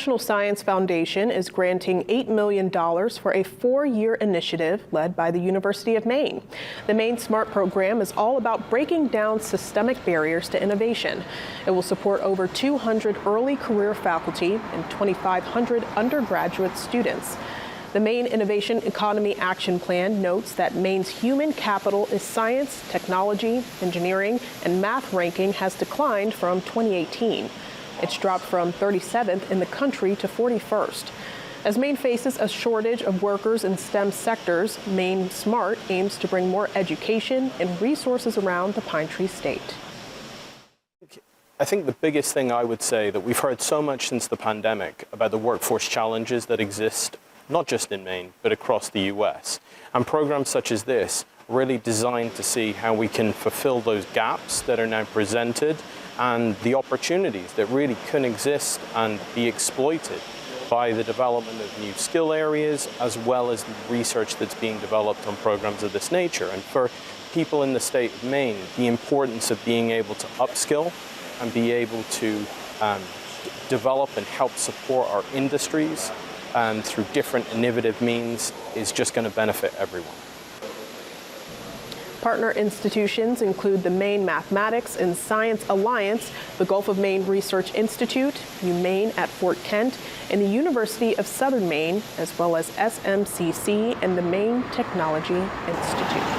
National Science Foundation is granting $8 million for a 4-year initiative led by the University of Maine. The Maine SMART program is all about breaking down systemic barriers to innovation. It will support over 200 early career faculty and 2,500 undergraduate students. The Maine Innovation Economy Action Plan notes that Maine's human capital is science, technology, engineering, and math ranking has declined from 2018. It's dropped from 37th in the country to 41st. As Maine faces a shortage of workers in STEM sectors, Maine SMART aims to bring more education and resources around the Pine Tree State. I think the biggest thing I would say that we've heard so much since the pandemic about the workforce challenges that exist, not just in Maine, but across the US. And programs such as this really designed to see how we can fulfill those gaps that are now presented and the opportunities that really can exist and be exploited by the development of new skill areas, as well as the research that's being developed on programs of this nature. And for people in the state of Maine, the importance of being able to upskill and be able to develop and help support our industries through different innovative means is just going to benefit everyone. Partner institutions include the Maine Mathematics and Science Alliance, the Gulf of Maine Research Institute, UMaine at Fort Kent, and the University of Southern Maine, as well as SMCC and the Maine Technology Institute.